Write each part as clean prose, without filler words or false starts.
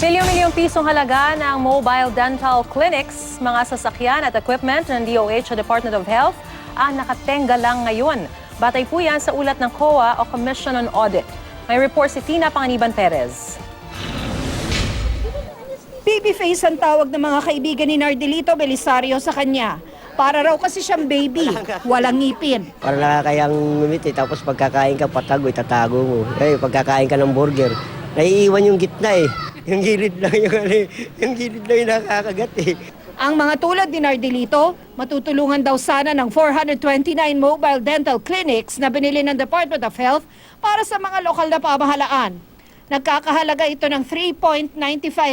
Milyong-milyong pisong halaga ng mobile dental clinics, mga sasakyan at equipment ng DOH o Department of Health ang nakatenga lang ngayon. Batay po yan sa ulat ng COA o Commission on Audit. May report si Tina Panganiban Perez. Babyface ang tawag ng mga kaibigan ni Nardelito Belisario sa kanya. Para raw kasi siyang baby, walang ngipin. Para nakakayang ngumiti, tapos pagkakain ka patago, itatago mo. Pagkakain ka ng burger, naiiwan yung gitna eh. Yung gilid lang yung gilid lang yung nakakagat eh. Ang mga tulad ni Nardelito, matutulungan daw sana ng 429 mobile dental clinics na binili ng Department of Health para sa mga lokal na pamahalaan. Nagkakahalaga ito ng 3.95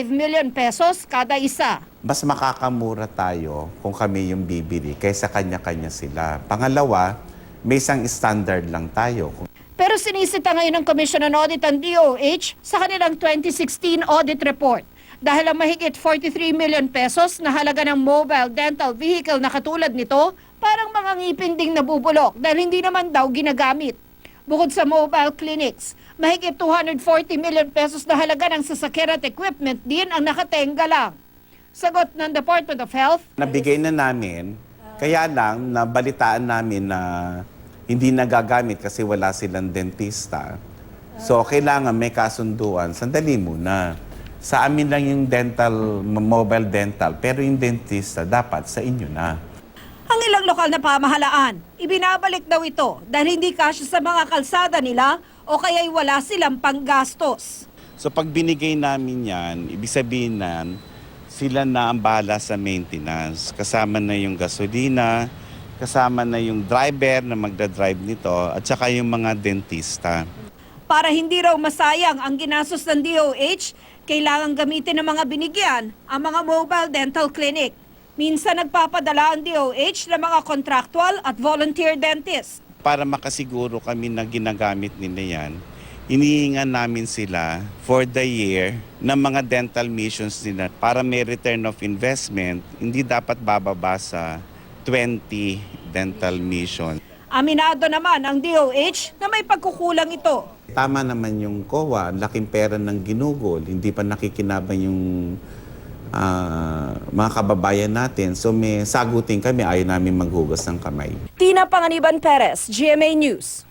million pesos kada isa. Mas makakamura tayo kung kami yung bibili kaysa kanya-kanya sila. Pangalawa, may isang standard lang tayo. Pero sinisita ngayon ng Commission on Audit ang DOH sa kanilang 2016 audit report. Dahil ang mahigit 43 million pesos na halaga ng mobile dental vehicle na katulad nito, parang mga ngipin ding nabubulok dahil hindi naman daw ginagamit. Bukod sa mobile clinics, mahigit 240 million pesos na halaga ng sasakyan at equipment din ang nakatenga lang. Sagot ng Department of Health, Nabigay na namin, kaya lang nabalitaan namin na hindi nagagamit kasi wala silang dentista. So kailangan may kasunduan. Sandali muna. Sa amin lang yung mobile dental, pero yung dentista dapat sa inyo na. ang ilang lokal na pamahalaan, ibinabalik daw ito dahil hindi kasya sa mga kalsada nila o kaya'y wala silang panggastos. So pag binigay namin yan, ibig sabihin na sila na ang bahala sa maintenance. Kasama na yung gasolina, kasama na yung driver na magdadrive nito, at saka yung mga dentista. Para hindi raw masayang ang ginastos ng DOH, kailangan gamitin ng mga binigyan ang mga mobile dental clinic. Minsan nagpapadala ang DOH ng mga contractual at volunteer dentist. Para makasiguro kami na ginagamit nila yan, inihingan namin sila for the year ng mga dental missions nila para may return of investment, hindi dapat bababa sa 20 dental mission. Aminado naman ang DOH na may pagkukulang ito. Tama naman yung COA, laking pera ng ginugol, hindi pa nakikinabang yung mga kababayan natin. So may sagutin kami, ayaw namin maghugas ng kamay. Tina Panganiban Perez, GMA News.